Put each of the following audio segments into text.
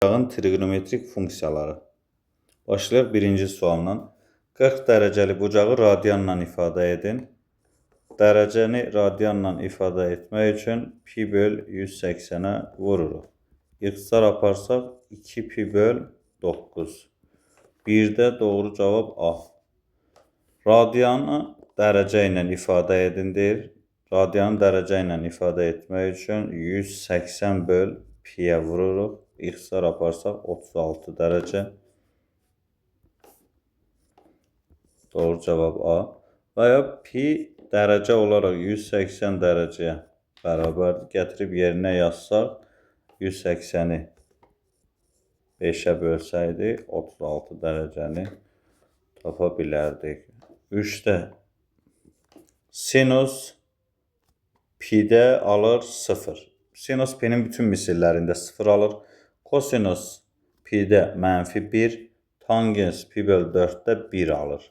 Bucağın trigonometrik funksiyaları. Başlayaq birinci sualla. 40 dərəcəli bucağı radianla ifadə edin. Dərəcəni radianla ifadə etmək üçün pi böl 180-ə vururuq. İxtisar aparsaq 2 pi böl 9. 1-də doğru cavab A. Radianı dərəcə ilə ifadə edindir. Radianı dərəcə ilə ifadə etmək üçün 180 böl pi'yə vururuq. İxtisar aparsaq 36 dərəcə. Doğru cavab A. Və ya pi dərəcə olaraq 180 dərəcəyə bərabərdir. Gətirib yerinə yazsaq 180-i 5'ə bölsəydik 36 dərəcəni tapa bilərdik. 3'də sinus pi'də alır 0. Sinus pi'nin bütün misillərində 0 alır. Kosinus pi'də -1, tangens pi böl 4'də 1 alır.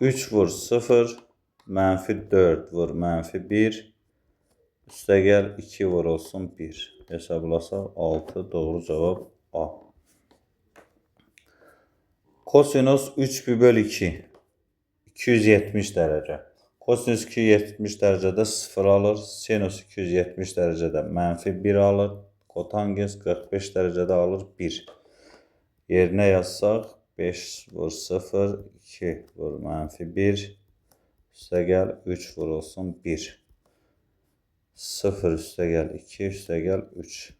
3 vur 0, -4 vur -1, üstəgəl 2 vurulsun 1. Hesablasaq 6, doğru cavab A. Kosinus 3 pi böl 2, 270 dərəcə. Kosinus 270 dərəcədə 0 alır. Sinus 270 dərəcədə -1 alır. Kotangens 45 dərəcədə alır 1. Yerinə yazsaq 5 vur 0, 2 vur -1, üstəgəl 3 vurulsun 1. 0 üstəgəl 2, üstəgəl 3.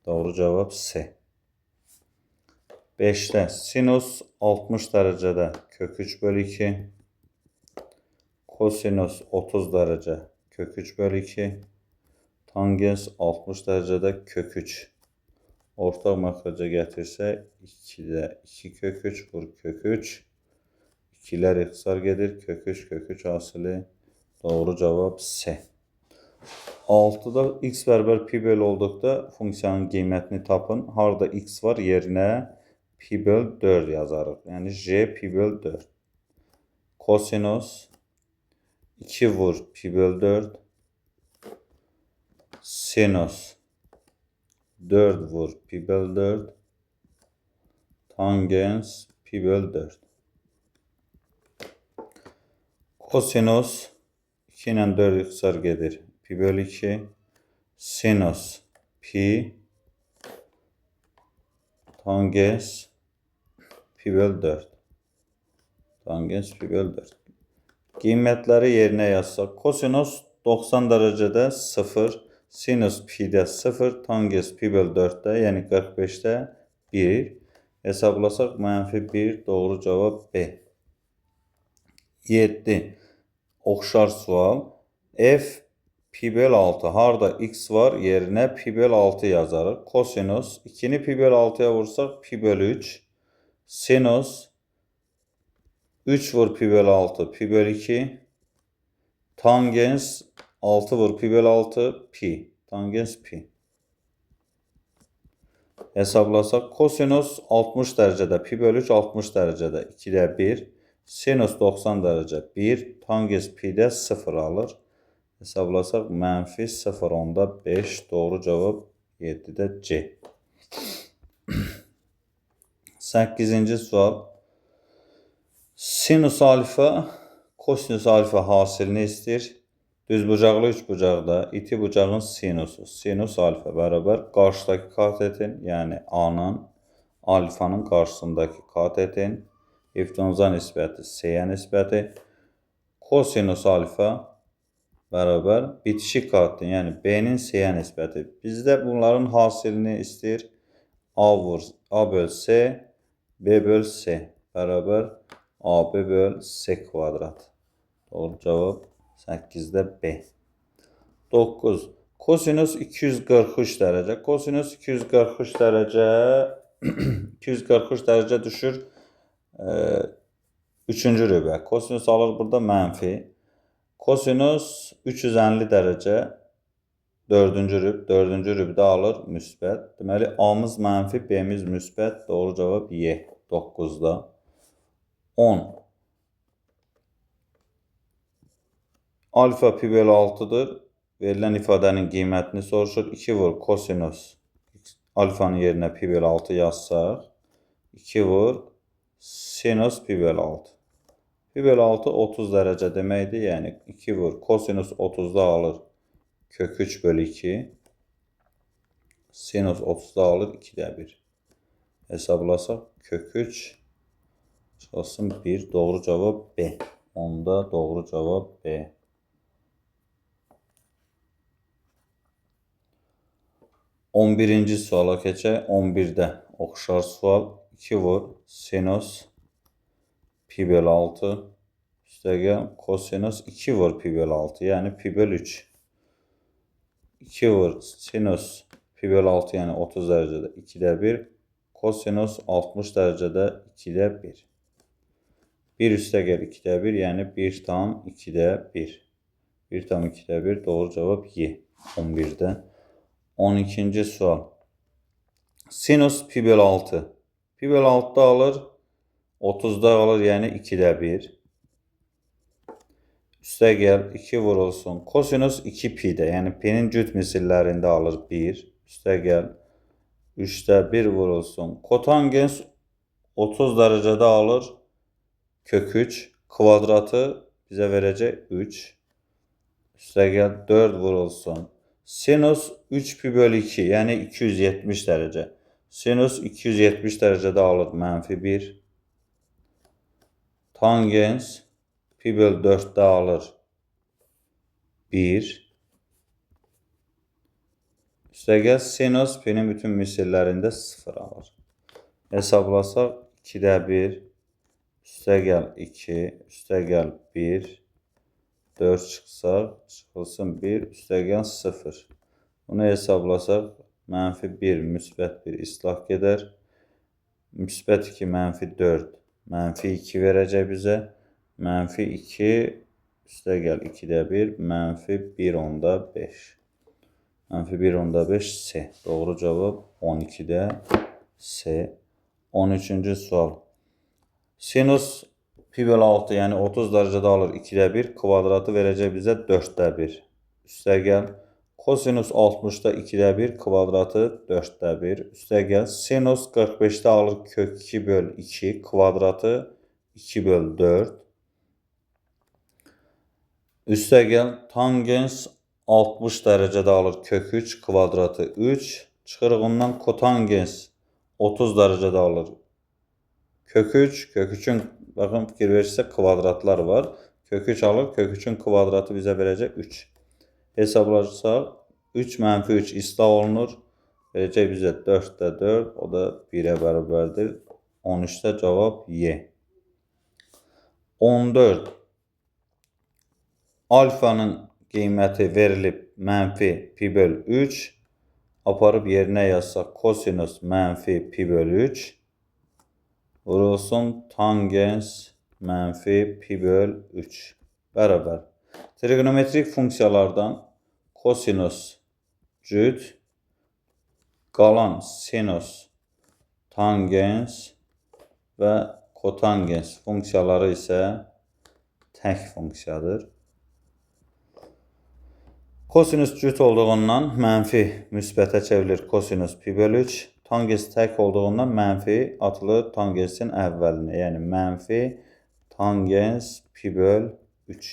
Doğru cavab C. 5'də sinus 60 dərəcədə kök 3 böl 2. Kosinus 30 dərəcə kök 3 böl 2. Tangens 60 dərəcədə kök 3. Ortaq məxrəcə gətirsək 2'də 2 kök 3 vur kök 3. 2'lər ixtisar gedir. Kök 3 kök 3 hasili. Doğru cavab C. 6'da x bərabər pi böl olduqda funksiyanın qiymətini tapın. Harda x var yerinə pi böl 4 yazarıq. Yəni j pi böl 4. Kosinus 2 vur pi böl 4. Sinus 4 vur pi böl 4. Tangens pi böl 4. Kosinus 2 ilə 4 ixtisar gedir. Pi böl 2. Sinus pi. Tangens pi böl 4. Tangens pi böl 4. Qiymətləri yerinə yazsaq. Kosinus 90 dərəcədə 0. Sinus pi'də 0. Tangens pi böl 4'də, yəni 45'də 1. Hesablasaq -1, doğru cavab B. 7. Oxşar sual. F pi böl 6. Harda x var yerinə pi böl 6 yazarıq. Kosinus 2'ni pi böl 6'ya vursaq pi böl 3. Sinus 3 vur pi böl 6 pi böl 2. Tangens 6 vur pi böl 6 pi. Tangens pi. Hesablasaq kosinus 60 dərəcədə pi böl 3 60 dərəcədə 2'də 1. Sinus 90 dərəcə 1. Tangens pi'də 0 alır. Hesablasaq -0,5. Doğru cavab 7'də C. 8-ci sual. Sinus alfa, kosinus alfa hasilini istəyir. Düzbucaqlı üçbucaqda iti bucağın sinusu, sinus alfa bərabər qarşıdakı katetin, yəni A'nın alfanın qarşısındakı katetin hipotenuza nisbəti C-yə nisbəti. Kosinus alfa bərabər bitişik katetin, yəni B'nin C-yə nisbəti. Bizdə bunların hasilini istəyir. A böl C, B böl C bərabər AB böl C kvadrat. Doğru cavab 8'də B. 9. Kosinus 243 dərəcə. Kosinus 243 dərəcə 243 dərəcə düşür 3-cü rübə. Kosinus alır burada mənfi. Kosinus 350 dərəcə 4-cü rüb. 4-cü rübdə alır müsbət. Deməli A'mız mənfi, B'miz müsbət. Doğru cavab Y. 9'da. 10. Alfa pi böl 6'dır. verilen ifadenin qiymətini soruşur. 2 vur kosinus alfanın yerinə pi bölü 6 yazsaq. 2 vur sinus pi bölü 6. Pi bölü 6 30 dərəcə deməkdir. Yəni 2 vur kosinus 30'da alır kök 3 bölü 2. Sinus 30'da alır 2'də 1. Hesablasaq kök 3 çıxılsın 1. Doğru cavab B. Onda doğru cavab B. 11-ci suala keçək. 11'də oxşar sual. 2 vur sinus pi bölü 6 üstəgəl kosinus 2 vur pi bölü 6 yəni pi bölü 3. 2 vur sinus pi bölü 6 yəni 30 dərəcədə 2'də 1. Kosinus 60 dərəcədə 2'də 1. 1 üstəgəl 2'də 1 yəni 1 tam 2'də 1. 1 tam 2'də 1 doğru cavab Y. 11'də. 12-ci sual. Sinus pi bölü 6. Pi bölü 6'da alır. 30'da alır yəni 2'də 1. Üstəgəl 2 vurulsun. Kosinus 2 pi'də yəni pi'nin cüt misillərində alır 1. Üstəgəl 3'də 1 vurulsun. Kotangens 30 dərəcədə alır kök 3. Kvadratı bizə verəcək 3. Üstəgəl 4 vurulsun. Sinus 3 pi bölü 2 yəni 270 dərəcə. Sinus 270 dərəcədə alır mənfi 1. Tangens pi bölü 4'də alır 1. Üstəgəl sinus pi'nin bütün misillərində 0 alır. Hesablasaq 2'də 1. Üstəgəl 2. Üstəgəl 1. 4 çıxsaq çıxılsın 1. Üstəgəl 0. Bunu hesablasaq mənfi 1 müsbət 1 islah gedər. Müsbət 2 mənfi 4. Mənfi 2 verəcək bizə. Mənfi 2 üstəgəl 2'də 1 mənfi 1 onda 5. Mənfi 1 onda 5 C. Doğru cavab 12'də C. 13-cü sual. Sinus pi bölü 6 yəni 30 dərəcədə alır 2'də 1. Kvadratı verəcək bizə 4'də 1. Üstəgəl kosinus 60'da 2'də 1. Kvadratı 4'də 1. Üstəgəl sinus 45'də alır kök 2 bölü 2. Kvadratı 2 bölü 4. Üstəgəl tangens 60 dərəcədə alır kök 3. Kvadratı 3. Çıxırıq ondan kotangens 30 dərəcədə alır kök 3. Kök 3'ün baxın fikir verirsə kvadratlar var. Kök 3 alır. Kök 3'ün kvadratı bizə verəcək 3. Hesablarsa 3 mənfi 3 islah olunur. Verəcək bizə 4'də 4. O da 1'ə bərabərdir. 13'də cavab Y. 14. Alfanın qiyməti verilib mənfi pi bölü 3. Aparıb yerinə yazsaq kosinus mənfi pi bölü 3. Vurulsun tangens mənfi pi bölü 3. Bərabər. Trigonometrik funksiyalardan kosinus cüt, qalan sinus, tangens və kotangens funksiyaları isə tək funksiyadır. Kosinus cüt olduğundan mənfi müsbətə çevrilir kosinus pi bölü 3. Tangens tək olduğundan mənfi atılır tangensin əvvəlinə. Yəni mənfi tangens pi bölü 3.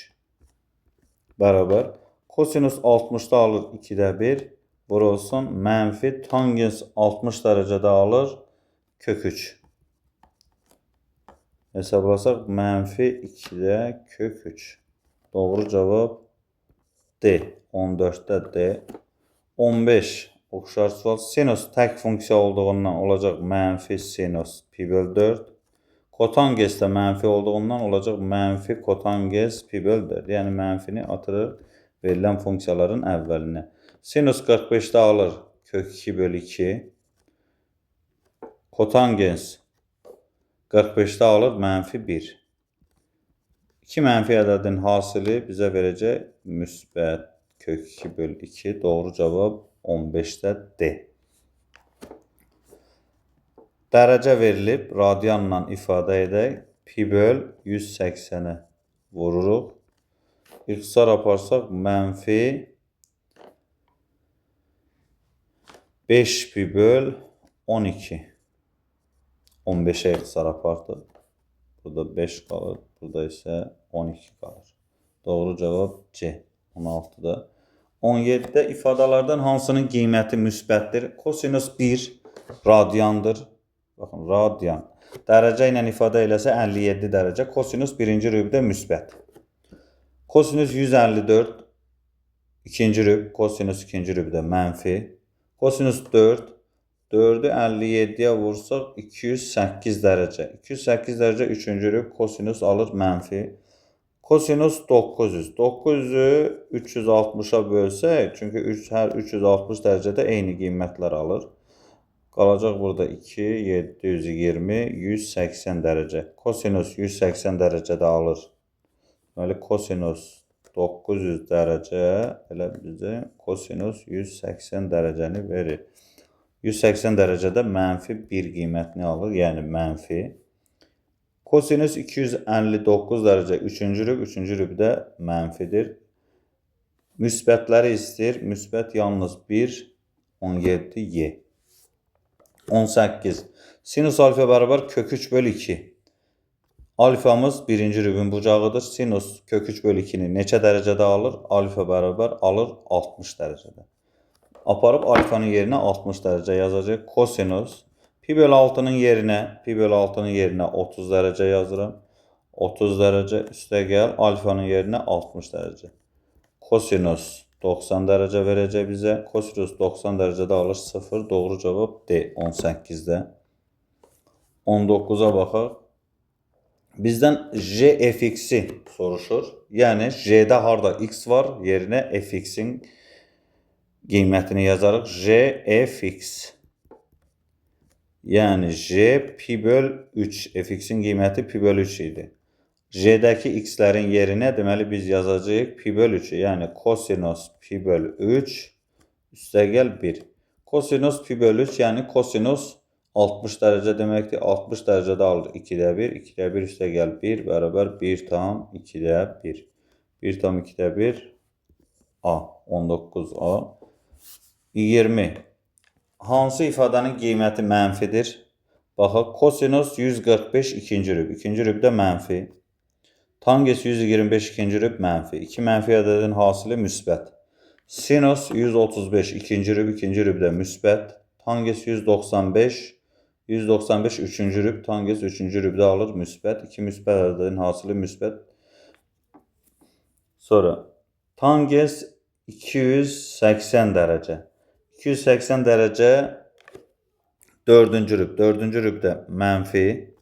Bərabər. Kosinus 60'da alır 2'də 1. Vurulsun mənfi tangens 60 dərəcədə alır kök 3. Hesablasaq mənfi 2'də kök 3. Doğru cavab D. 14'də D. 15. Oxşar sual. Sinus tək funksiya olduğundan olacaq mənfi sinus pi bölü 4. Kotangens də mənfi olduğundan olacaq mənfi kotangens pi bölü 4. Yəni mənfini atırıq verilən funksiyaların əvvəlinə. Sinus 45'də alır kök 2 bölü 2. Kotangens 45'də alır mənfi 1. 2 mənfi ədədin hasili bizə verəcək müsbət kök 2 bölü 2. Doğru cavab 15'də D. Dərəcə verilib, radianla ifadə edək. Pi böl 180'ə vururuq. İxtisar aparsaq mənfi 5 pi böl 12. 15'e ixtisar apardı. Burada 5 kalır. Burada ise 12 kalır. Doğru cevab C. 16'da. 17'də ifadalardan hansının qiyməti müsbətdir? Kosinus 1 radyandır. Baxın, radyan. Dərəcə ilə ifadə eləsə 57 dərəcə. Kosinus birinci rübdə müsbət. Kosinus 154 ikinci rüb. Kosinus ikinci rübdə mənfi. Kosinus 4. 4'ü 57'ye vursak 208 derece. 208 derece 3. rüb. Kosinüs alır mənfi. Kosinüs 900. 900'ü 360'a bölsək, çünkü hər 360 derecede eyni qiymətlər alır. Qalacaq burada 2, 720, 180 derece. Kosinüs 180 derecede alır. Deməli, kosinüs 900 derece, elə bizə kosinüs 180 dereceni verir. 180 derecede mənfi 1 qiymətini alır, yəni mənfi. Kosinüs 259 derece 3. rüb, 3. rübdə mənfidir. Müsbətləri istəyir. Müsbət yalnız 1, 17, y. 18. Sinus alfa bərabər kök 3 bölü 2. Alfamız 1. rübün bucağıdır. Sinus kök 3 bölü 2'ni neçə dərəcədə alır? Alfa bərabər alır 60 dərəcədə. Aparıb alfanın yerinə 60 derece yazacaq. Kosinus pi bölü 6'nın yerinə 30 derece yazıram. 30 derece üstə gəl alfanın yerinə 60 derece. Kosinus 90 derece verəcək bizə. Kosinus 90 derecede alır 0. Doğru cevap D. 18'də. 19'a baxaq. Bizdən J fx'i soruşur. Yəni J'də harda x var, yerinə fx'in qiymətini yazarıq. J fx. Yəni J pi böl 3. Fx'in qiyməti pi böl 3 idi. J'dəki x'lərin yerinə deməli biz yazacağıq pi böl 3. Yəni kosinus pi böl 3 üstə gəl 1. Kosinus pi böl 3 yəni kosinus 60 derece deməkdir. 60 derecede alır 2'də 1. 2'də 1 üstə gəl 1 bərabər 1 tam 2'də 1. 1 tam 2'də 1 A. 19A. 20. Hansı ifadanın qiyməti mənfidir? Baxaq, kosinus 145 ikinci rüb. İkinci rübdə mənfi. Tangens 125 ikinci rüb mənfi. 2 mənfi ədədin hasili müsbət. Sinus 135 ikinci rüb. İkinci rübdə müsbət. Tangens 195 üçüncü rüb. Tangens üçüncü rübdə alır müsbət. 2 müsbət ədədin hasili müsbət. Sonra tangens 280 derece. 280 derece 4. rüb. 4. rübdə mənfi.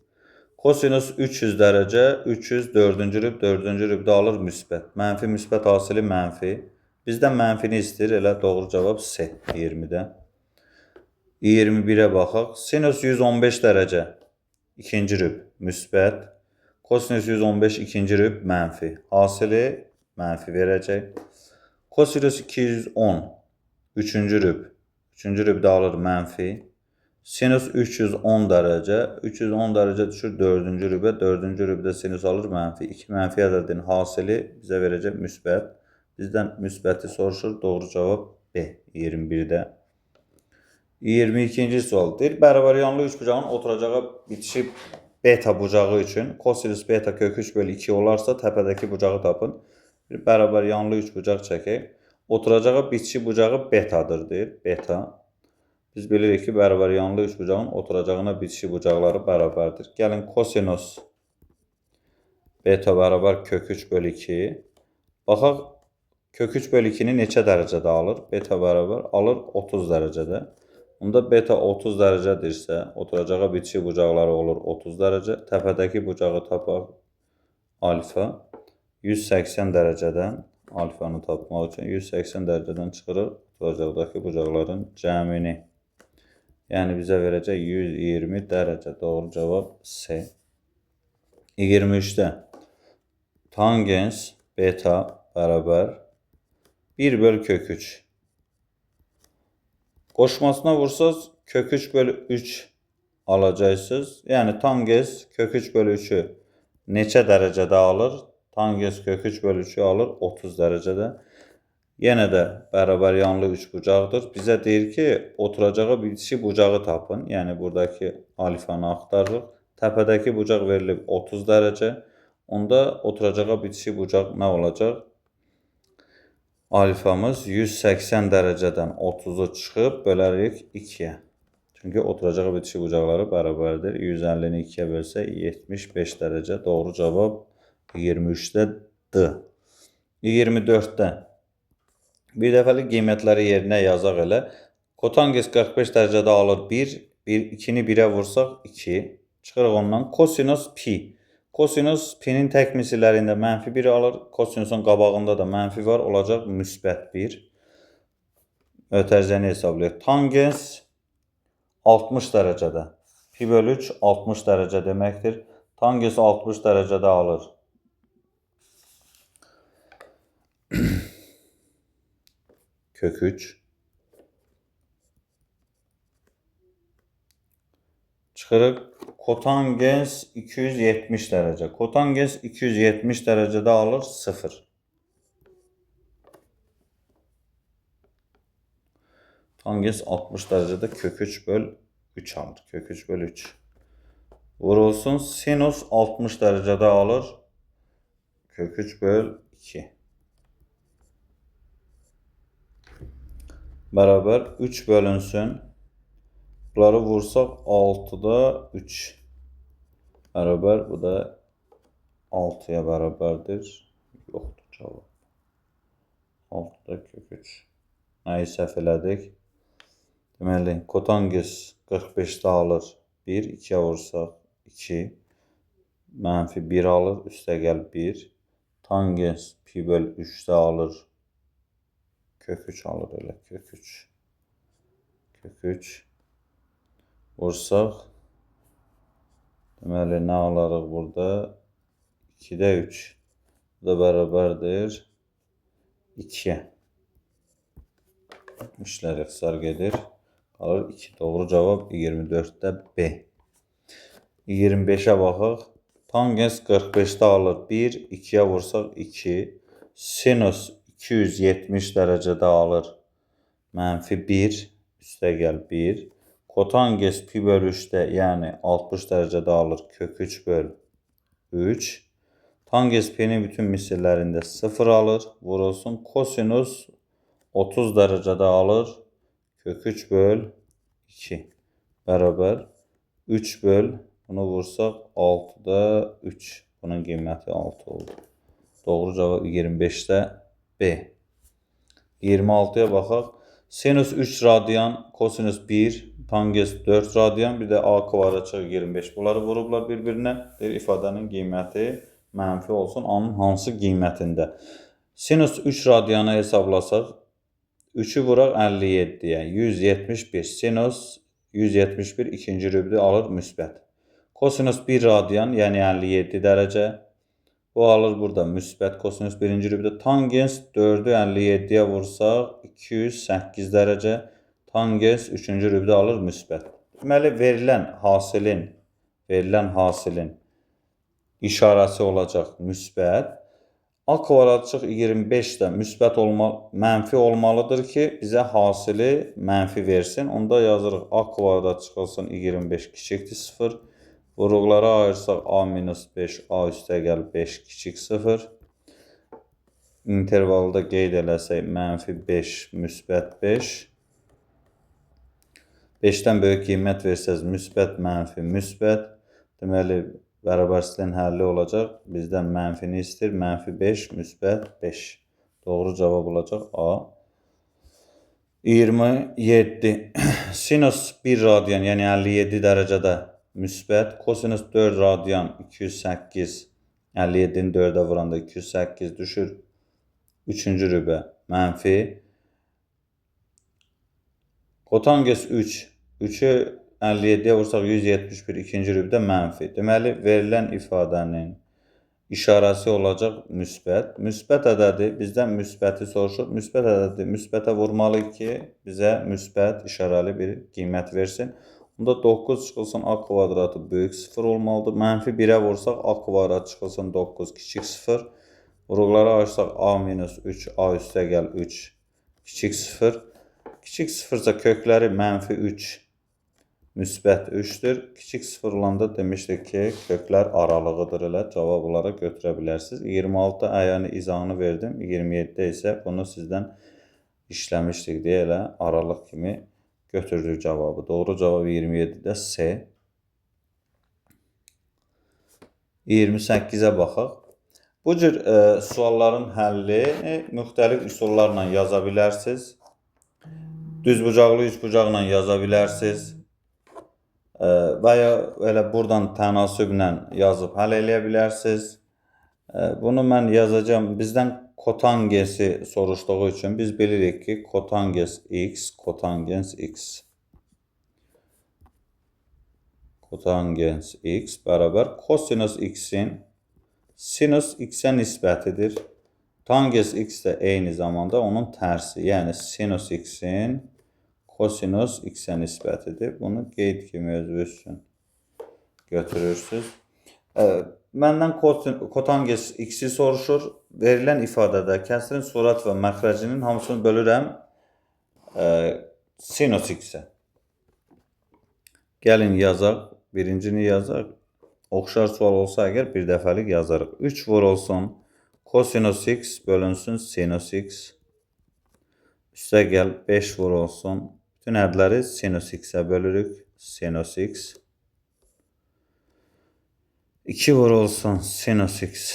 Kosinus 300 derece. 300 4. rüb. 4. rübdə alır müsbət. Mənfi müsbət hasili mənfi. Bizdən mənfini istəyir. Elə doğru cavab C. 20'də. 21'e baxaq. Sinus 115 derece. İkinci rüb müsbət. Kosinus 115 ikinci rüb mənfi. Hasili mənfi verəcək. Kosinus 210 üçüncü rüb. Üçüncü rübdə alır mənfi. Sinus 310 derece. 310 derece düşür 4. rübə. 4. rübdə sinus alır mənfi. 2 mənfi ədədin hasili bizə verəcək müsbət. Bizdən müsbəti soruşur. Doğru cavab B. 21'də. 22. sualdır. Bərabər yanlı üçbucağın oturacağı bitişi beta bucağı üçün kosinus beta kök 3 bölü 2 olarsa təpədəki bucağı tapın. Bir bərabər yanlı üçbucaq çəkək. Oturacağı bitişi bucağı betadır deyir. Beta. Biz bilirik ki, bərabər yanlı üçbucağın oturacağına bitişi bucaqları bərabərdir. Gəlin kosinus beta bərabər kök 3 bölü 2. Baxaq, kök 3 bölü 2'ni neçə dərəcədə alır? Beta bərabər alır 30 dərəcədə. Bunda beta 30 derecedirsə, oturacağı bitişi bucaqları olur 30 derece. Təpədəki bucağı tapaq alfa 180 dereceden alfanı tapmaq üçün 180 dereceden çıxırıq oturacaqdakı bucaqların cəmini. Yəni bizə verəcək 120 derece. Doğru cavab C. 23'də tangens beta bərabər 1 bölü kök 3. Qoşmasına vursaz kök 3 bölü 3 alacaqsınız. Yəni tangens kök 3 bölü 3'ü neçə dərəcədə alır? Tangens kök 3 bölü 3'ü alır 30 dərəcədə. Yenə də bərabər yanlı üçbucaqdır. Bizə deyir ki, oturacağa bitişik bucağı tapın. Yəni buradakı alfanı axtarırıq. Təpədəki bucaq verilib 30 dərəcə. Onda oturacağa bitişik bucaq nə olacaq? Alfamız 180 dərəcədən 30-u çıxıb bölərik 2-yə. Çünki oturacağa bitişik bucaqları bərabərdir. 150-ni 2-yə bölsək 75 dərəcə. Doğru cavab 23-də D. 24-də bir dəfəlik qiymətləri yerinə yazaq elə. Kotanges 45 dərəcədə alır 1. 2-ni 1-ə vursaq 2. Çıxırıq ondan. Kosinus pi. Kosinus pi'nin tək misillərində mənfi 1 alır. Kosinusun qabağında da mənfi var. Olacaq müsbət 1. Ötərizəni hesablayaq. Tangens 60 dərəcədə. Pi bölü 3 60 dərəcə deməkdir. Tangens 60 dərəcədə alır. Kök 3. Çıxırıq. Kotangens 270 dərəcə. Kotangens 270 dərəcədə alır 0. Tangens 60 dərəcədə kök 3 böl 3 alır. Kök 3 böl 3. Vurulsun. Sinus 60 dərəcədə alır. Kök 3 böl 2. Bərabər 3 bölünsün. Bunları vursaq 6'da 3. Bərabər bu da 6'ya bərabərdir. Yoxdur cavab. 6'da kök 3. Nəyi səhv elədik? Deməli, kotanges 45'də alır 1. 2'yə vursaq 2. Mənfi 1 alır. Üstə gəl 1. Tangens pi böl 3'də alır. Kök 3 alır elə. Kök 3. Kök 3. Vursaq. Deməli, nə alarıq burada? 2'də 3. Bu da bərabərdir 2'yə. İşlər ixtisar gedir. Qalır 2. Doğru cavab 24'də B. 25'ə baxaq. Tangens 45'də alır 1. 2'yə vursaq 2. Sinus 270 dərəcədə alır. Mənfi 1. Üstə gəl 1. Kotanges pi böl 3'də yəni 60 dərəcədə alır. Kök 3 böl 3. Tangens pi'nin bütün misillərində 0 alır. Vurulsun. Kosinus 30 dərəcədə alır. Kök 3 böl 2. Bərabər 3 böl. Bunu vursaq 6'da 3. Bunun qiyməti 6 oldu. Doğru cavab 25'də B. 26'ya baxaq. Sinus 3 radian, kosinus 1, tangens 4 radian, bir də a kvadrat çıxır 25. Bunları vurublar bir-birinə. Bir ifadənin qiyməti mənfi olsun. A'nın hansı qiymətində? Sinus 3 radianı hesablasaq, 3'ü vuraq 57'yə. 171. Sinus 171 ikinci rübdə alır müsbət. Kosinus 1 radian, yəni 57 dərəcə. Bu alır burada müsbət kosinus 1-ci rübdə. Tangens 4'ü 57'yə vursaq 208 dərəcə. Tangens 3-cü rübdə alır müsbət. Deməli, verilən hasilin işarəsi olacaq müsbət. A kvadratçıq 25 də müsbət mənfi olmalıdır ki, bizə hasili mənfi versin. Onda yazırıq A kvadrat çıxılsın 25 kiçikdir 0. Vuruqlara ayırsaq A minus 5, A üstə gəl 5 kiçik 0. İntervalda qeyd eləsək mənfi 5, müsbət 5. 5'dən böyük qiymət versəz müsbət, mənfi, müsbət. Deməli, bərabərçiliyin həlli olacaq. Bizdən mənfini istir. Mənfi 5, müsbət 5. Doğru cavab olacaq A. 27. Sinus 1 radian, yəni 57 dərəcədə müsbət. Kosinus 4 radian 208. 57'ni 4'ə vuranda 208 düşür. 3-cü rübə mənfi. Kotanges 3. 3'ü 57'yə vursaq 171. İkinci rübdə mənfi. Deməli, verilən ifadənin işarəsi olacaq müsbət. Müsbət ədədi bizdən müsbəti soruşur. Müsbət ədədi müsbətə vurmalıyıq ki, bizə müsbət işarəli bir qiymət versin. Bunda 9 çıxılsın A kvadratı böyük 0 olmalıdır. Mənfi 1'ə vursaq A kvadrat çıxılsın 9 kiçik 0. Vuruqları açsaq a minus 3, a üstə gəl 3, kiçik 0. Kiçik 0 isə kökləri mənfi 3, müsbət 3'dür. Kiçik 0 olanda demişdik ki, köklər aralığıdır elə. Cavab olaraq götürə bilərsiniz. 26 əyani izahını verdim. 27-də isə bunu sizdən işləmişdik deyə elə aralıq kimi götürdük cavabı. Doğru cavab 27-də C. 28'ə baxaq. Bu cür sualların həlli müxtəlif üsullarla yaza bilərsiniz. Düzbucaqlı, üçbucaqla yaza bilərsiniz. Və ya elə buradan tənasüblə yazıb həll eləyə bilərsiniz. Bunu mən yazacağım. Bizdən kotangensi soruşduğu üçün biz bilirik ki, kotangens x, kotangens x. Kotangens x bərabər kosinus x'in sinus x-ə nisbətidir. Tangens x də eyni zamanda onun tərsi. Yəni sinus x-in kosinus x-ə nisbətidir. Bunu qeyd kimi özü üçün götürürsünüz. Məndən kotangens x-i soruşur. Verilən ifadədə kəsrin surət və məxrəcinin hamısını bölürəm sinus x-ə. Gəlin yazaq. Birincini yazaq. Oxşar sual olsa əgər bir dəfəlik yazarıq. 3 vurulsun kosinus x bölünsün sinus x. Üstə gəl 5 vurulsun. Bütün ədləri sinus x-ə bölürük. Sinus x. 2 vurulsun sinus x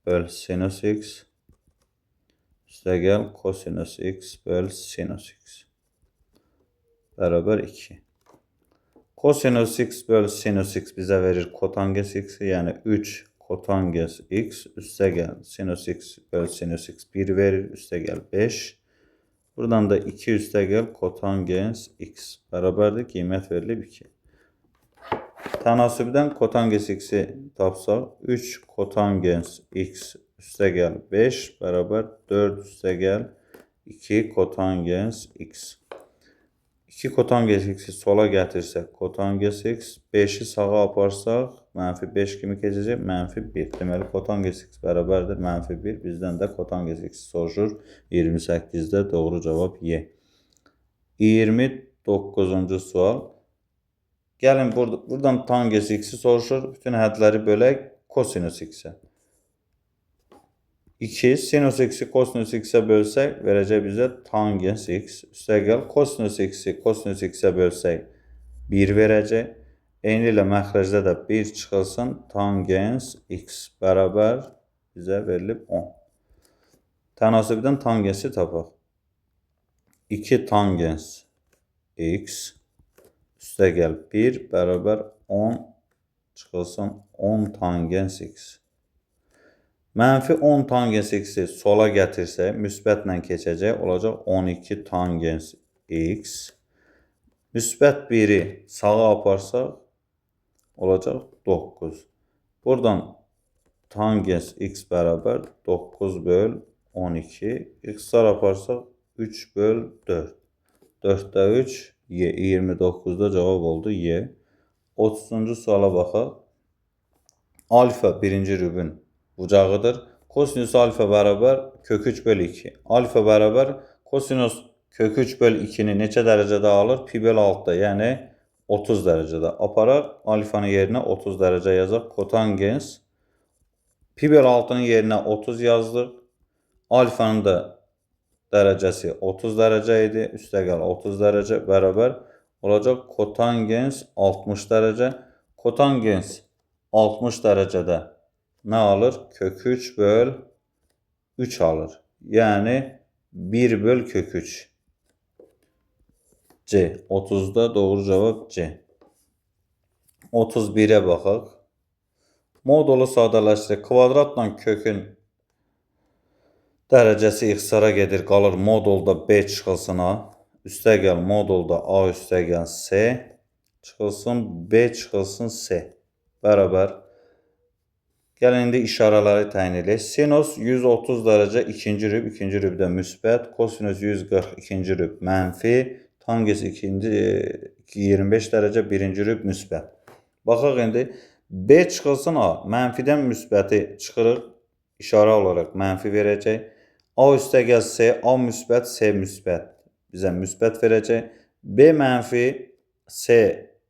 böl sinus x. Üstə gəl kosinus x böl sinus x. Bərabər 2. Kosinus x böl sinus x bizə verir kotangens x-i, yəni 3 kotangens x, üstə gəl sinus x böl sinus x 1 verir, üstə gəl 5. Buradan da 2 üstə gəl kotangens x bərabərdir, qiymət verilib 2. Tənasübdən kotangens x-i tapsaq, 3 kotangens x üstə gəl 5 bərabər 4 üstə gəl 2 kotangens x. 2 kotangens x-i sola gətirsək, kotangens x, 5-i sağa aparsaq, mənfi 5 kimi keçəcək, mənfi 1. Deməli, kotangens x bərabərdir, mənfi 1. Bizdən də kotangens x soruşur. 28-də doğru cavab Y. 29-cu sual. Gəlin, buradan tangens x-i soruşur. Bütün hədləri bölək kosinus x-ə. 2 sinus x-i kosinus x-ə bölsək, verəcək bizə tangens x. Üstə gəl kosinus x-i kosinus x-ə bölsək 1 verəcək. Eyni ilə məxrəcdə də 1 çıxılsın tangens x bərabər bizə verilib 10. Tənasübdən tangensi tapaq. 2 tangens x üstə gəl 1 bərabər 10 çıxılsın 10 tangens x. Mənfi 10 tangens x-i sola gətirsək, müsbətlə keçəcək, olacaq 12 tangens x. Müsbət 1-i sağa aparsaq, olacaq 9. Buradan tangens x bərabər 9 böl 12. X-lar aparsaq 3 böl 4. 4-də 3, Y. 29-da cavab oldu Y. 30-cu suala baxaq. Alfa birinci rübün bucağıdır. Kosinüs alfa bərabər kök 3 böl 2. Alfa bərabər kosinüs kök 3 böl 2-ni neçə dərəcədə alır? Pi böl 6-da, yəni 30 dərəcədə. Aparaq, alfanın yerinə 30 dərəcə yazaq. Kotangens pi böl 6-nın yerinə 30 yazdıq. Alfanın da dərəcəsi 30 dərəcə idi. Üstə gəl 30 dərəcə bərabər olacaq kotangens 60 dərəcə. Kotangens 60 dərəcədə nə alır? Kök 3 böl 3 alır. Yəni 1 böl kök 3. C. 30'da doğru cavab C. 31'ə baxaq. Modulu sadələşdirək. Kvadratla kökün dərəcəsi ixtisara gedir, qalır modulda B çıxılsın A. Üstə gəl modulda A üstə gəl C. Çıxılsın B çıxılsın C. Bərabər. Gəlin indi işarələri təyin edək. Sinus 130 dərəcə ikinci rüb, ikinci rübdə müsbət. Kosinus 140 ikinci rüb mənfi. Tangens 25 dərəcə birinci rüb müsbət. Baxaq indi B çıxılsın A. Mənfidən müsbəti çıxırıq. işarə olaraq mənfi verəcək. A üstəgəl C, A müsbət, C müsbət bizə müsbət verəcək. B mənfi, C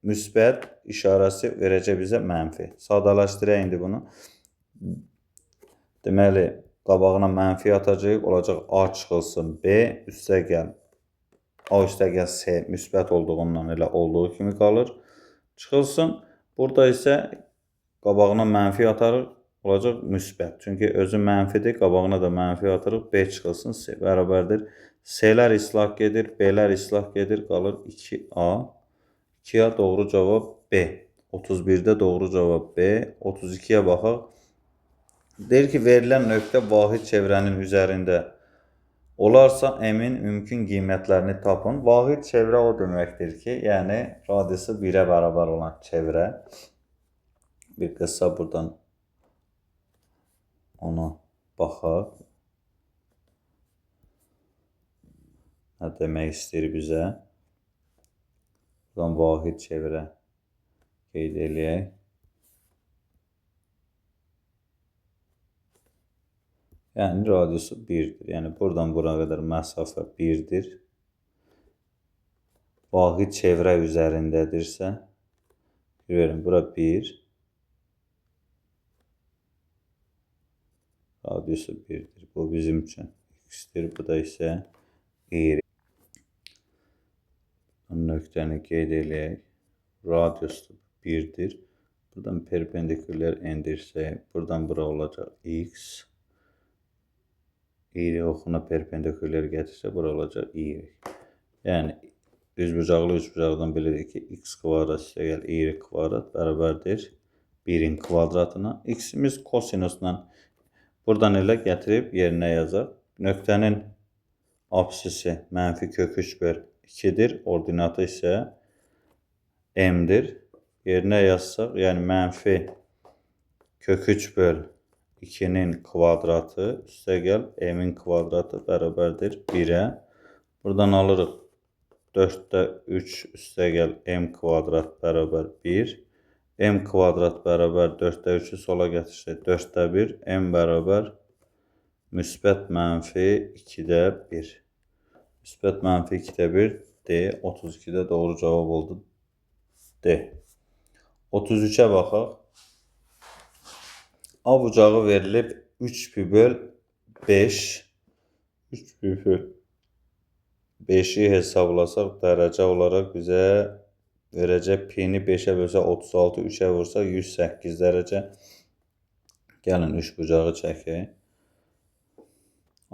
müsbət işarəsi verəcək bizə mənfi. Sadələşdirək indi bunu. Deməli, qabağına mənfi atacaq, olacaq A çıxılsın B, üstəgəl A üstəgəl C müsbət olduğundan elə olduğu kimi qalır. Çıxılsın. Burada isə qabağına mənfi atarıq, olacaq müsbət. Çünki özü mənfidir, qabağına da mənfi atırıq, B çıxılsın C bərabərdir. C'lər islah gedir, B'lər islah gedir, qalır 2A. 2A doğru cavab B. 31-də doğru cavab B. 32-yə baxaq. Deyir ki, verilən nöqtə vahid çevrənin üzərində olarsa M-in mümkün qiymətlərini tapın. Vahid çevrə o deməkdir ki, yəni radiusu 1-ə bərabər olan çevrə. Bir qısa buradan ona baxaq. Nə demək istəyir bizə? Buradan vahid çevrə qeyd eləyək. Yəni radiusu 1-dir. Yəni buradan bura qədər məsafə 1-dir. Vahid çevrə üzərindədirsə, verin, bura 1. Radiusu 1-dir. Bu bizim üçün x-dir. Bu da isə y. Nöqtəni qeyd eləyək. Radiusu 1-dir. Buradan perpendikulyar endirsək, buradan bura olacaq x. Y oxuna perpendikulyar gətirsə, bura olacaq y. Yəni, üzbucaqlı üçbucaqdan bilirik ki, x kvadrat üstəgəl y kvadrat bərabərdir 1-in kvadratına. X-imiz kosinusla buradan elə gətirib yerinə yazaq. Nöqtənin apsisi mənfi kök 3 böl 2-dir. Ordinatı isə m-dir. Yerinə yazsaq, yəni mənfi kök 3 böl 2-nin kvadratı üstəgəl m-in kvadratı bərabərdir 1-ə. Buradan alırıq 4-də 3 üstəgəl m kvadrat bərabər 1. M kvadrat bərabər 4-də 3-ü sola gətirsək 4-də 1. M bərabər müsbət mənfi 2-də 1. Müsbət mənfi 2-də 1 D. 32-də doğru cavab oldu D. 33-ə baxaq. A bucağı verilib 3 pi böl 5. 3 pi böl 5-i hesablasaq dərəcə olaraq bizə verəcək pi-ni 5-ə bölsə 36, 3-ə vursaq 108 dərəcə. Gəlin 3 bucağı çəkək.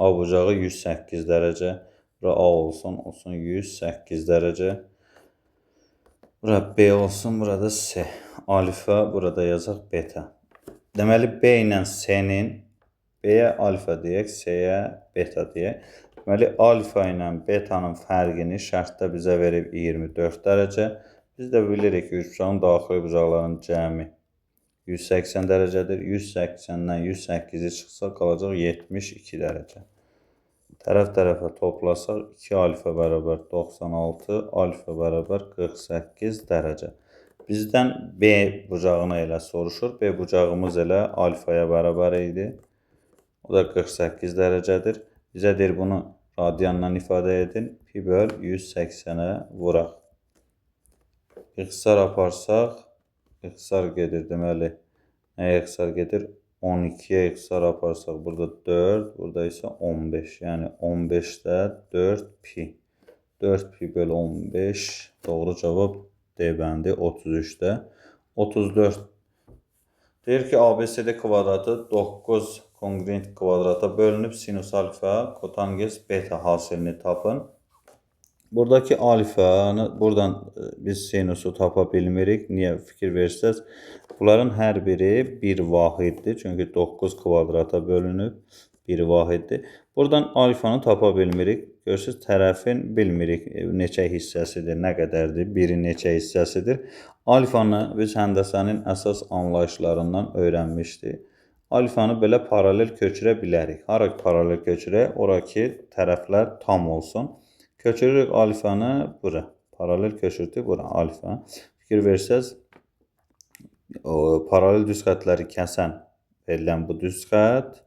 A bucağı 108 dərəcə. Bura A olsun, 108 dərəcə. Bura B olsun, burada C. Alfa, burada yazaq beta. Deməli, B ilə C-nin, B-yə alfa deyək, C-yə beta deyək. Deməli, alfa ilə betanın fərqini şərtdə bizə verib 24 dərəcə. Biz də bilirik ki, üçbucağın daxili bucaqlarının cəmi 180 dərəcədir. 180-dən 108-i çıxsa qalacaq 72 dərəcə. Tərəf-tərəfə toplasaq 2 alfa bərabər 96, alfa bərabər 48 dərəcə. Bizdən B bucağını elə soruşur. B bucağımız elə alfaya bərabər idi. O da 48 dərəcədir. Bizə deyir bunu radianla ifadə edin. Pi böl 180-ə vuraq. İxtisar aparsaq, ixtisar gedir deməli. Nəyə ixtisar gedir? 12-yə ixtisar aparsaq burada 4, burada isə 15. Yəni 15-də 4 pi. 4 pi böl 15 doğru cavab D bəndi 33-də. 34. Deyir ki, ABCD kvadratı 9 kongruent kvadrata bölünüb. Sinus alfa, kotangens beta hasilini tapın. Buradakı alfanı, buradan biz sinusu tapa bilmirik. Niyə fikir versəz? Bunların hər biri bir vahiddir. Çünki 9 kvadrata bölünüb. Bir vahiddir. Buradan alfanı tapa bilmirik. Görürsünüz, tərəfin bilmirik neçə hissəsidir, nə qədərdir, biri neçə hissəsidir. Alfanı biz həndəsənin əsas anlayışlarından öyrənmişdik. Alfanı belə paralel köçürə bilərik. Hara paralel köçürək? Ora ki, tərəflər tam olsun. Köçürürük alfanı bura. Paralel köçürdük bura alfa. Fikir versəz, paralel düz xətləri kəsən verilən bu düz xət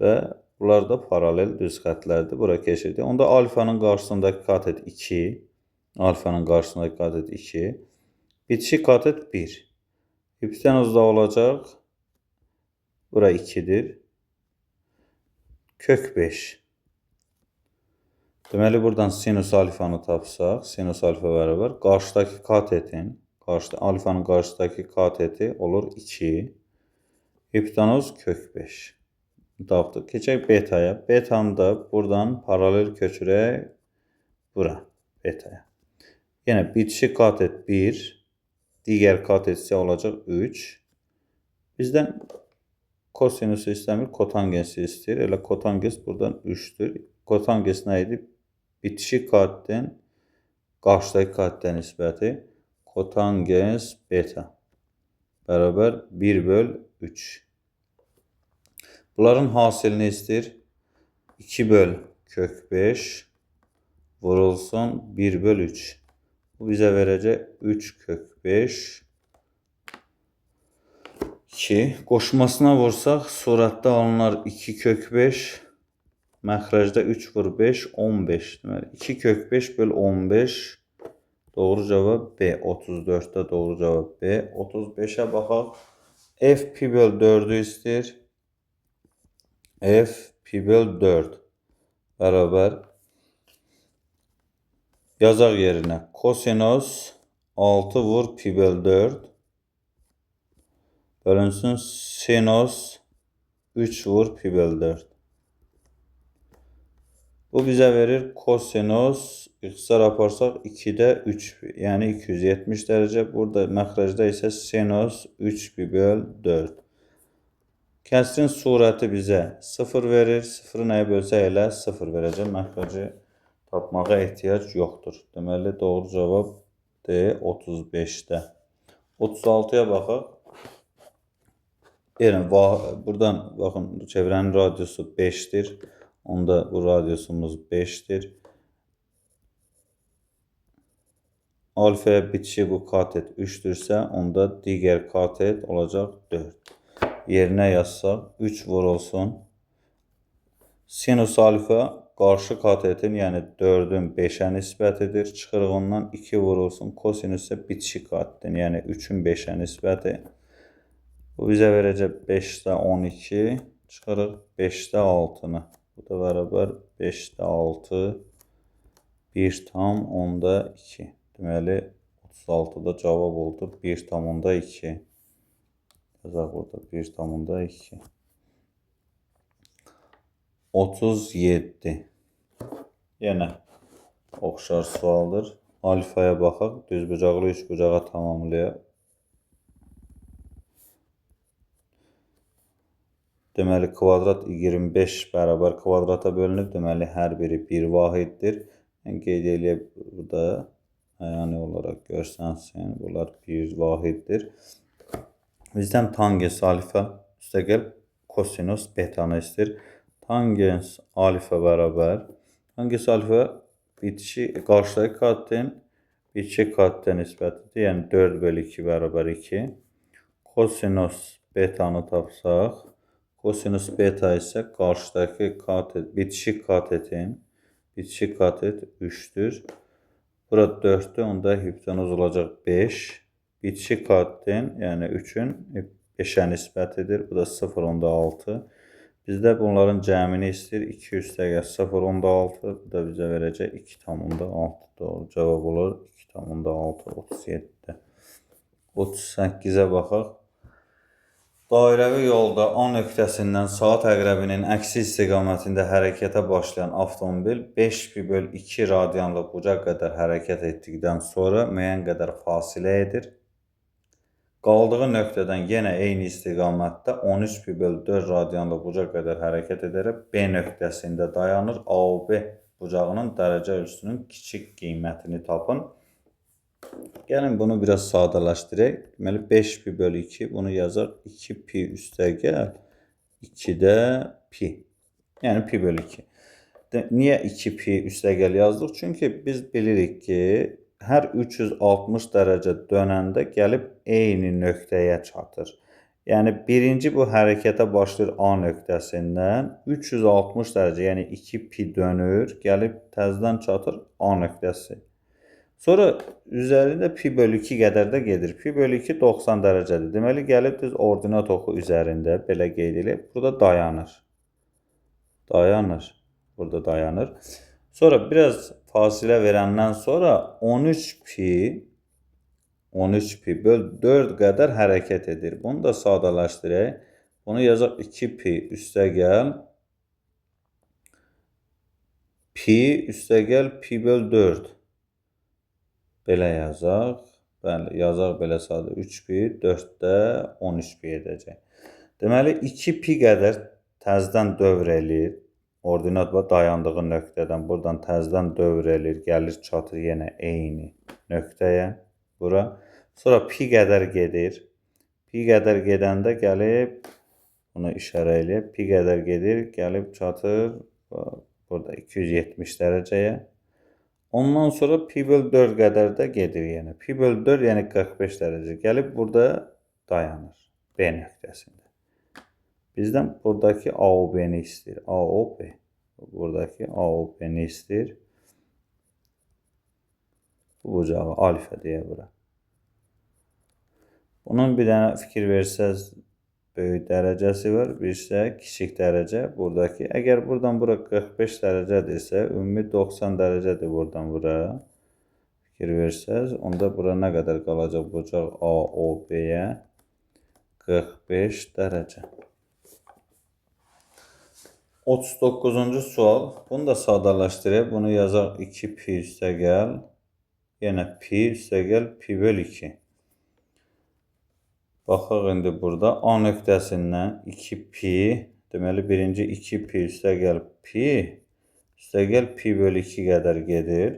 və bunlar da paralel düz xətlərdir. Bura keçirdik. Onda alfanın qarşısındakı katet 2. Alfanın qarşısındakı katet 2. Bitişik katet 1. Hipotenuzda olacaq. Bura 2'dir. Kök 5. Deməli, buradan sinus alfanı tapsaq, sinus alfa bərabər qarşıdakı katetin, alfanın qarşıdakı kateti olur 2. Hipotenuz kök 5. Tapdıq. Keçək betaya. Betanı da buradan paralel köçürək bura, betaya. Yenə bitişik katet 1, digər katet isə olacaq 3. Bizdən kosinusu istəmir, kotangensi istəyir. Elə kotangens buradan 3'dür. Kotangens nə idi? Bitişik katetin qarşıdakı katete nisbəti kotangens beta bərabər 1/3. Bunların hasilini istəyir. 2/kök 5 vurulsun 1/3. Bu bizə verəcək 3/5 2. Qoşmasına vursaq, surətdə alınır 2/5. Məxrəcdə 3/5, 15. Deməli, 2/5/15. Doğru cavab B. 34'də doğru cavab B. 35'ə baxaq. F pi/4'ü istəyir. F pi/4 bərabər yazaq yerinə kosinus 6 vur pi/4 bölünsün sinus 3 vur pi/4. Bu bizə verir kosinus, ixtisar aparsaq 2'də 3, yəni 270 dərəcə. Burada məxrəcdə isə sinus 3 pi/4. Kəsrin surəti bizə 0 verir. 0'ı nəyə bölsək elə 0 verəcək. Məxrəci tapmağa ehtiyac yoxdur. Deməli, doğru cavab D 35'də. 36'ya baxaq. Yəni, buradan baxın, çevrənin radiusu 5'dir. Onda bu radiusumuz 5'dir. Alfaya bitişik bu katet 3'dürsə, onda digər katet olacaq 4. Yerinə yazsaq 3 vurulsun. Sinus alfa qarşı katetin, yəni 4'ün 5'ə nisbətidir. Çıxırıq ondan 2 vurulsun. Kosinus isə bitişik katetin, yəni 3'ün 5'ə nisbəti. Bu bizə verəcək 5'də 12. Çıxırıq 5'də 6'nı. Bu da bərabər 5'də 6, 1/2. Deməli, 36'da cavab oldu 1/2. Yazaq burada 1/2. 37. Yenə oxşar sualdır. Alfaya baxaq. Düzbucaqlı üçbucağa tamamlayaq. Deməli, kvadrat 25 bərabər kvadrata bölünür. Deməli, hər biri 1 vahiddir. Yəni, qeyd edək burada əyani olaraq görsənsin. Bunlar 1 vahiddir. Bizdən tangens alfa üstəgəl kosinus betanı istəyir. Tangens alfa bərabər. Tangens alfa qarşıdakı katetin bitişik katetə nisbətidir. Yəni, 4/2 bərabər 2. Kosinus betanı tapsaq, kosinus beta isə qarşıdakı katet, bitişik katetin, bitişik katet 3'dür. Burada 4'dür, onda hipotenuz olacaq 5. Bitişik katetin, yəni 3'ün 5'ə nisbətidir. Bu da 0, onda 6. Bizdə bunların cəmini istəyir. 2 üstəgəl 0, onda 6. Bu da bizə verəcək 2/6. Doğru cavab olur 2/6, 37'də. 38'ə baxaq. Dairəvi yolda A nöqtəsindən saat əqrəbinin əksi istiqamətində hərəkətə başlayan avtomobil 5/2 radianlı bucaq qədər hərəkət etdikdən sonra müəyyən qədər fasilə edir. Qaldığı nöqtədən yenə eyni istiqamətdə 13/4 radianlı bucaq qədər hərəkət edərək B nöqtəsində dayanır. A və B bucağının dərəcə ölçüsünün kiçik qiymətini tapın. Gəlin bunu biraz sadələşdirək. Deməli 5/2 bunu yazaq 2pi üstəgəl 2'də pi. Yəni pi/2. Niyə 2pi üstəgəl yazdıq? Çünki biz bilirik ki, hər 360 dərəcə dönəndə gəlib eyni nöqtəyə çatır. Yəni birinci bu hərəkətə başlayır A nöqtəsindən 360 dərəcə, yəni 2 pi dönür, gəlib təzədən çatır A nöqtəsi. Sonra üzərində pi bölü 2 qədər də gedir. Pi bölü 2 90 dərəcədir. Deməli gəlib düz ordinat oxu üzərində belə qeyd edilib. Burada dayanır. Dayanır. Burada dayanır. Sonra biraz fasilə verəndən sonra 13 pi böl 4 qədər hərəkət edir. Bunu da sadələşdirək. Bunu yazaq 2 pi üstəgəl pi böl 4. Belə yazaq. Bəli, yazaq belə sadə 3 pi, 4-də 13 pi edəcək. Deməli 2 pi qədər təzədən dövr eləyir. Ordinat və dayandığı nöqtədən buradan təzədən dövr eləyir, gəlir çatır yenə eyni nöqtəyə bura. Sonra pi qədər gedir. Pi qədər gedəndə gəlib bunu işarə eləyib. Pi qədər gedir, gəlib çatır burada 270 dərəcəyə. Ondan sonra pi böl 4 qədər də gedir yenə. Pi böl 4 yəni 45 dərəcə. Gəlib burada dayanır. B nöqtəsində. Bizdən buradakı AOB-ni istəyir. AOB. Buradakı AOB-ni istəyir. Bu bucağı alfa deyə bura. Bunun bir dənə fikir versəz böyük dərəcəsi var. Bir isə kiçik dərəcə buradakı. Əgər buradan bura 45 dərəcədirsə, ümumi 90 dərəcədir buradan bura. Fikir versəz, onda bura nə qədər qalacaq bucaq AOB-yə? 45 dərəcə. 39-cu sual. Bunu da sadələşdirək. Bunu yazaq 2 pi üstəgəl. Yenə pi üstəgəl pi böl 2. Baxaq indi burada A nöqtəsindən 2 pi, deməli birinci 2 pi üstəgəl pi böl 2 qədər gedir.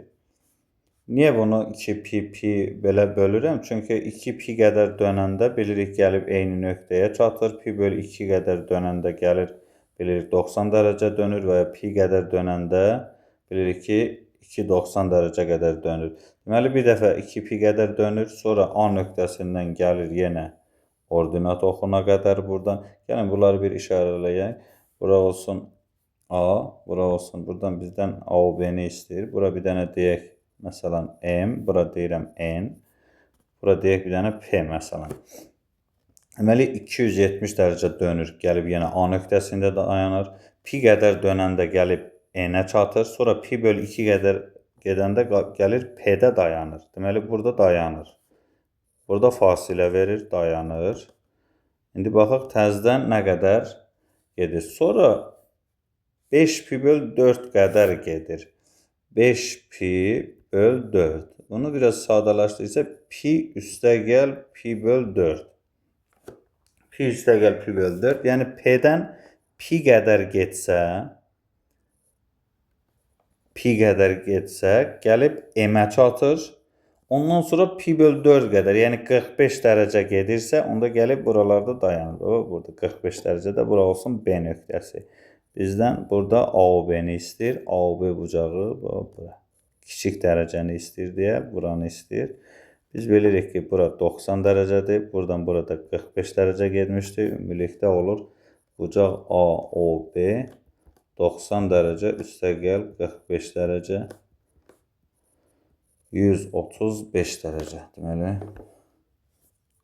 Niyə bunu 2 pi belə bölürəm? Çünki 2 pi qədər dönəndə bilirik gəlib eyni nöqtəyə çatır. Pi böl 2 qədər dönəndə gəlir, bilirik 90 dərəcə dönür və ya pi qədər dönəndə bilirik ki 290 dərəcə qədər dönür. Deməli bir dəfə 2 pi qədər dönür, sonra A nöqtəsindən gəlir yenə ordinat oxuna qədər buradan. Yəni bunları bir işarələyək. Bura olsun A, bura olsun. Buradan bizdən AOB-ni istəyir. Bura bir dənə deyək, məsələn M, bura deyirəm N. Bura deyək bir dənə P məsələn. Deməli 270 dərəcə dönür, gəlib yenə A nöqtəsində dayanır. Pi qədər dönəndə gəlib N-ə çatır. Sonra pi böl 2 qədər gedəndə gəlir P-də dayanır. Deməli burada dayanır. Burada fasilə verir, dayanır. İndi baxaq təzədən nə qədər gedir. Sonra 5 pi böl 4 qədər gedir. 5 pi böl 4. Bunu biraz sadələşdirsə pi üstəgəl pi böl 4. Pi üstəgəl pi böl 4. Yəni P-dən pi qədər getsə, gəlib M-ə çatır. Ondan sonra pi böl 4 qədər, yəni 45 dərəcə gedirsə, onda gəlib buralarda dayanır. Burada 45 dərəcədə bura olsun B nöqtəsi. Bizdən burada AOB-ni istəyir. AOB bucağı bura. Kiçik dərəcəni istəyir deyə buranı istəyir. Biz bilirik ki, bura 90 dərəcədir. Buradan burada 45 dərəcə getmişdir. Ümumilikdə olur bucaq AOB 90 dərəcə üstəgəl 45 dərəcə. 135 dərəcə. Deməli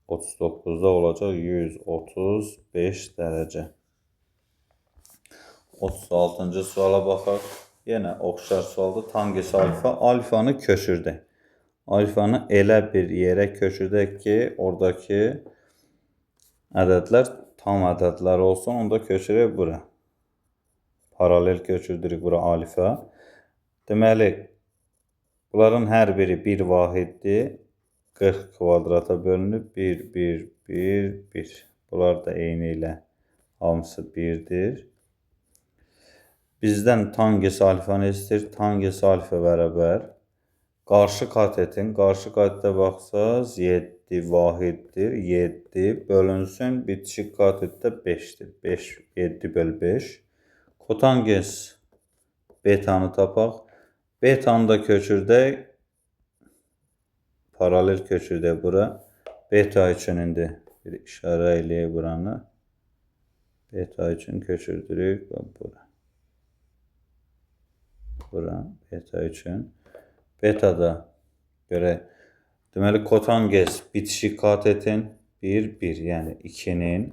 39-da olacaq 135 dərəcə. 36-cı suala baxaq. Yenə oxşar sualdır. Tangens alfa. Alfanı köçürdək. Alfanı elə bir yerə köçürdək ki, oradakı ədədlər tam ədədlər olsun. Onda köçürək bura. Paralel köçürdürük bura alfa. Deməli bunların hər biri 1 vahiddir. 40 kvadrata bölünüb 1, 1, 1, 1. Bunlar da eyni ilə hamısı 1-dir. Bizdən tangens alfanı istəyir. Tangens alfa bərabər. Qarşı katetin. Qarşı katete baxsaz 7 vahiddir. 7 bölünsün. Bitişik katette 5'dir. 5, 7 böl 5. Kotangens betanı tapaq. Betanı da köçürdək. Paralel köçürdək bura. Beta üçün indi Bir işarə eləyək buranı. Beta üçün köçürdürük. Bura beta üçün. Betada görə deməli kotanges bitişik katetin 1, 1, yəni 2-nin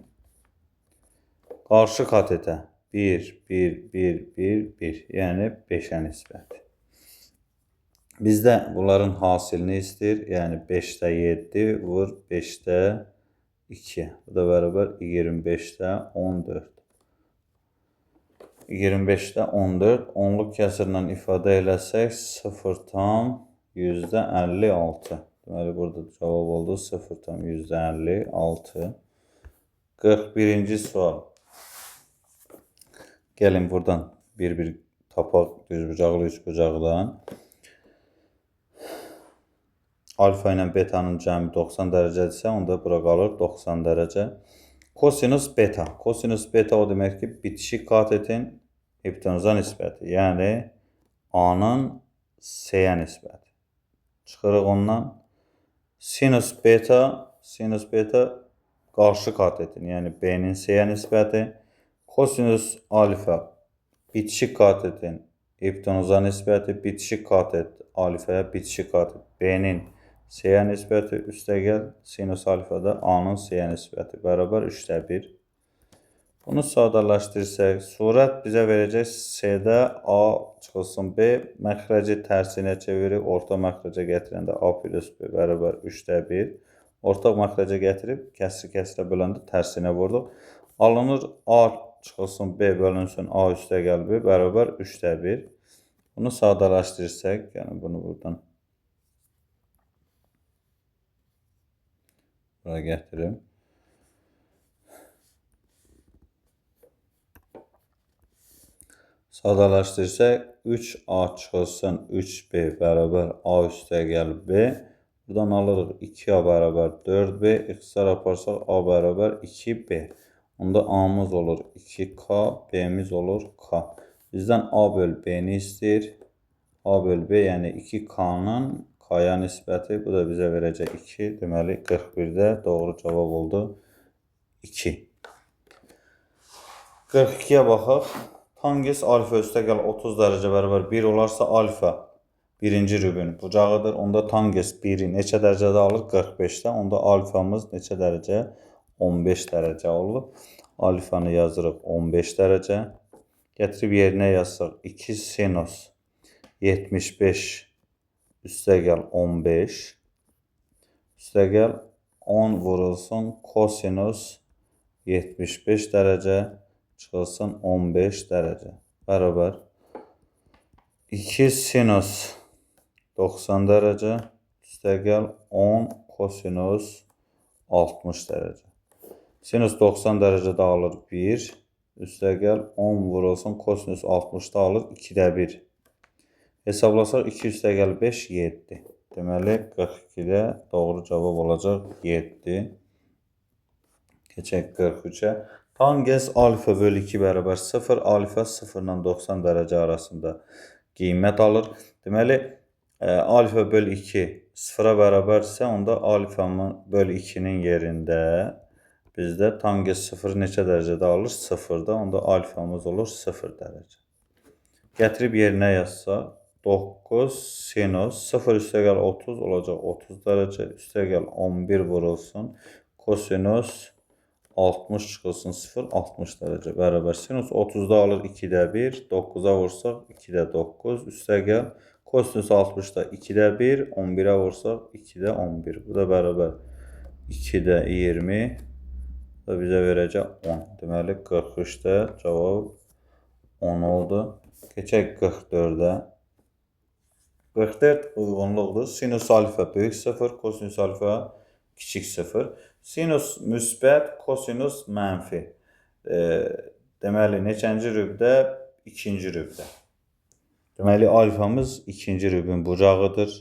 qarşı katetə 1, 1, 1, 1, 1, yəni 5-ə nisbət. Bizdə bunların hasilini istəyir, yəni 5-də 7 vur 5-də 2. Bu da bərabər 25-də 14. 25-də 14, onluq kəsirlə ifadə eləsək 0,56. Deməli, burada cavab oldu 0,56. 41-ci sual. Gəlin buradan bir-bir tapaq düzbucaqlı üçbucaqdan. Alfa ilə betanın cəmi 90 dərəcədirsə, onda bura qalır 90 dərəcə. Kosinus beta. Kosinus beta o demək ki, bitişik katetin hipotenuza nisbəti. Yəni, A-nın C-yə nisbəti. Çıxırıq ondan. Sinus beta qarşı katetin, yəni B-nin C-yə nisbəti. Kosinus alfa bitişik katetin hipotenuza nisbəti. Bitişik katet alfaya, bitişik katet B-nin C-yə nisbəti. Üstəgəl sinus alfada A-nın C-yə nisbəti. Bərabər 3-də 1. Bunu sadələşdirsək, surət bizə verəcək C-də A çıxılsın B, məxrəci tərsinə çevirir, orta məxrəcə gətirəndə A plus B bərabər 3-də 1. Ortaq məxrəcə gətirib, kəsrə böləndə tərsinə vurduq. Alınır A çıxılsın B bölünsün A üstəgəl B bərabər 3-də 1. Bunu sadələşdirsək, yəni bunu buradan buraya gətirim. Sadələşdirsək, 3A çıxılsın 3B bərabər A üstəgəl B. Buradan alırıq 2A bərabər 4B. İxtisar aparsaq A bərabər 2B. Onda A-mız olur 2K, B-miz olur K. Bizdən A böl B-ni istəyir. A böl B, yəni 2K-nın K-ya nisbəti. Bu da bizə verəcək 2. Deməli, 41-də doğru cavab oldu 2. 42-yə baxaq. Tangens alfa üstəgəl 30 dərəcə bərabər 1 olarsa alfa birinci rübün bucağıdır. Onda tangens 1-i neçə dərəcədə alır? 45-də. Onda alfamız neçə dərəcə? 15 dərəcə olur. Alfanı yazırıq 15 dərəcə. Gətirib yerinə yazsaq 2 sinus 75 üstəgəl 15 üstəgəl 10 vurulsun kosinus 75 dərəcə çıxılsın 15 dərəcə. Bərabər 2 sinus 90 dərəcə üstəgəl 10 kosinus 60 dərəcə. Sinus 90 dərəcədə alır 1. Üstəgəl 10 vurulsun kosinus 60-da alır 2-də 1. Hesablasaq 2 üstəgəl 5, 7. Deməli 42-də doğru cavab olacaq 7. Keçək 43-ə. Tangens alfa bölü 2 bərabər 0, alfa 0 ilə 90 dərəcə arasında qiymət alır. Deməli, alfa bölü 2 0-a bərabərsə, onda alfa bölü 2-nin yerində bizdə tangens 0 neçə dərəcədə alır? 0-da, onda alfamız olur 0 dərəcə. Gətirib yerinə yazsaq, 9 sinus 0 üstəgəl 30 olacaq 30 dərəcə, üstəgəl 11 vurulsun, kosinus 60 çıxılsın 0, 60 dərəcə bərabər. Sinus 30-da alır 2-də 1, 9-a vursaq 2-də 9, üstəgəl kosinus 60-da 2-də 1, 11-ə vursaq 2-də 11. Bu da bərabər 2-də 20, bu da bizə verəcək 10. Deməli 43-də cavab 10 oldu. Keçək 44-də. 44 uyğunluqdur. Sinus alfa böyük 0, kosinus alfa kiçik 0. Sinus müsbət, kosinus mənfi. Deməli, neçənci rübdə? İkinci rübdə. Deməli, alfamız ikinci rübün bucağıdır.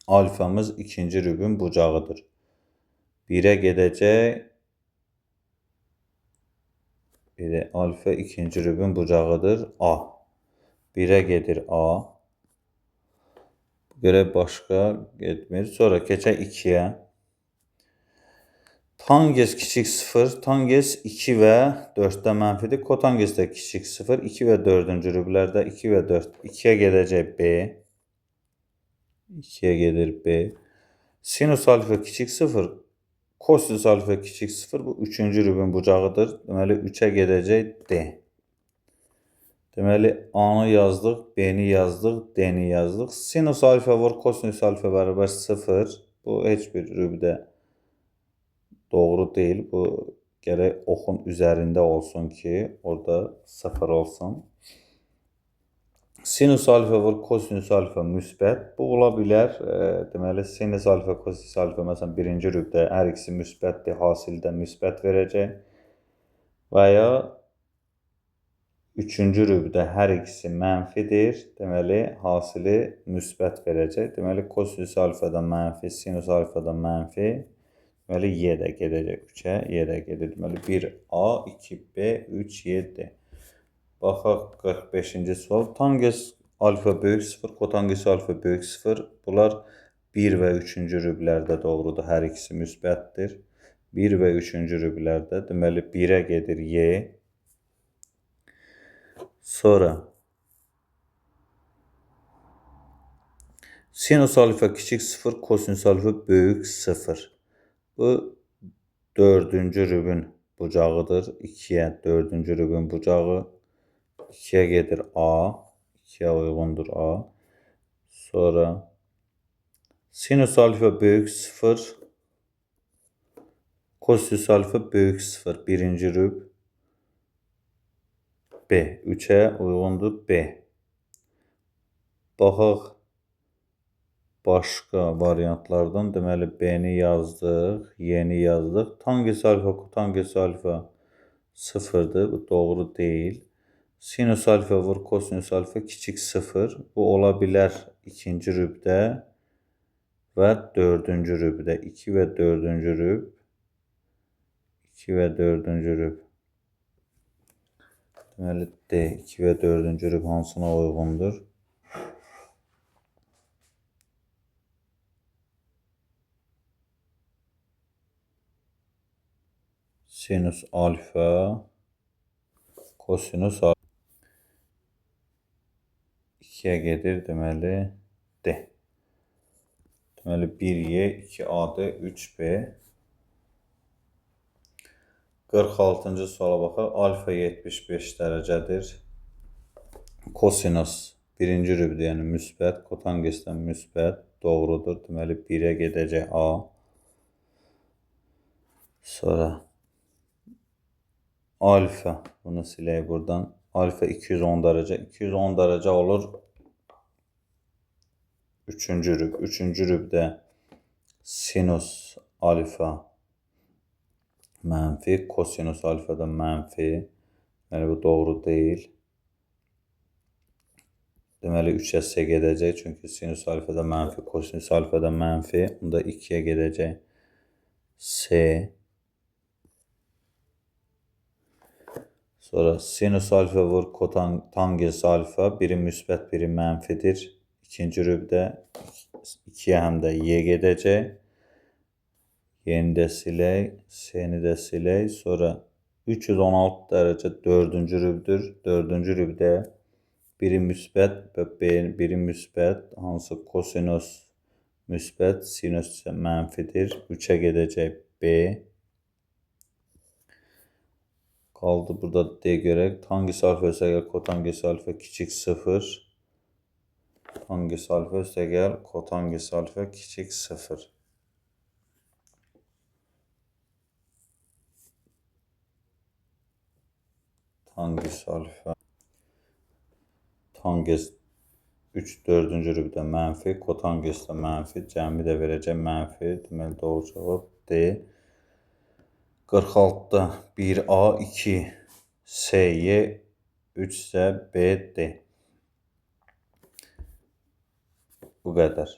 Alfamız ikinci rübün bucağıdır. 1-ə gedəcək. Alfa ikinci rübün bucağıdır. A. 1-ə gedir A. Görə başqa getmir. Sonra keçək 2-yə. Tangens kiçik 0, tangens 2 və 4-də mənfidir. Kotangens də kiçik 0, 2 və 4-cü rüblərdə 2 və 4, 2-yə gedəcək B. 2-yə gedir B. Sinus alfa kiçik 0, kosinus alfa kiçik 0, bu 3-cü rübün bucağıdır. Deməli, 3-ə gedəcək D. Deməli, A-nı yazdıq, B-ni yazdıq, D-ni yazdıq. Sinus alfa var, kosinus alfa bərabər 0. Bu, heç bir rübdə doğru deyil. Bu, gərək oxun üzərində olsun ki, orada 0 olsun. Sinus alfa var, kosinus alfa müsbət. Bu, ola bilər. Deməli, sinus alfa, kosinus alfa, məsələn, birinci rübdə hər ikisi müsbətdir, hasildə müsbət verəcək. Və ya üçüncü rübdə hər ikisi mənfidir. Deməli, hasili müsbət verəcək. Deməli, kosinus alfadan mənfi, sinus alfadan mənfi. Deməli, Y də gedəcək 3-ə, Y də gedir. Deməli, 1A, 2B, 3Y. Baxaq 45-ci sual. Tangens alfa böyük 0, kotangens alfa böyük 0. Bunlar 1 və 3-cü rüblərdə doğrudur. Hər ikisi müsbətdir. 1 və 3-cü rüblərdə. Deməli, 1-ə gedir Y. Sonra sinus alfa kiçik 0, kosinus alfa böyük 0. Bu 4-cü rübün bucağıdır. 2-yə 4-cü rübün bucağı. 2-yə gedir A. 2-yə uyğundur A. Sonra sinus alfa böyük 0. Kosinus alfa böyük 0. Birinci rüb. B. 3-ə uyğundur B. Baxaq başqa variantlardan. Deməli, B-ni yazdıq. Y-ni yazdıq. Tangens alfa, kotangens alfa 0'dır. Bu doğru deyil. Sinus alfa vur kosinus alfa kiçik 0. Bu ola bilər ikinci rübdə və 4-cü rübdə. 2 və 4-cü rüb. 2 və 4-cü rüb. Deməli, D. 2 və 4-cü rüb hansına uyğundur? Sinus alfa, kosinus alfa. 2'yə gedir, deməli, D. Deməli, 1Y, 2AD, 3B. 46-cı suala baxaq. Alfa 75 dərəcədir. Kosinus birinci rübdə, yəni müsbət, kotangesdən müsbət doğrudur. Deməli, 1'ə gedəcək A. Sonra alfa, bunu silək buradan. Alfa 210 dərəcə. 210 dərəcə olur 3-cü rüb. 3-cü rübdə sinus alfa mənfi, kosinus alfa da mənfi. Yəni, bu doğru deyil. Deməli, 3-ə gedəcək. Çünki sinus alfa da mənfi, kosinus alfa da mənfi. Bunda 2'yə gedəcək C. Sonra sinus alfa vur kotangens alfa. Biri müsbət, biri mənfidir. İkinci rübdə 2'yə həm də Y gedəcək. Y-ni də silək, C-ni də silək. Sonra 316 dərəcə 4-cü rübdür. 4-cü rübdə biri müsbət və biri müsbət. Hansı kosinus müsbət, sinus isə mənfidir. 3'ə gedəcək B. Qaldı burada D görək. Tangens alfa üstə gəl, kotangens alfa kiçik 0. Tangens alfa üstə gəl, kotangens alfa kiçik 0. Tangens alfa. Tangens 3, 4-cü rübdə mənfi, kotangens də mənfi. Cəmi də verəcək mənfi. Deməli, doğru cavab D. 46'da 1A, 2 SY, 3 isə BD. Bu qədər.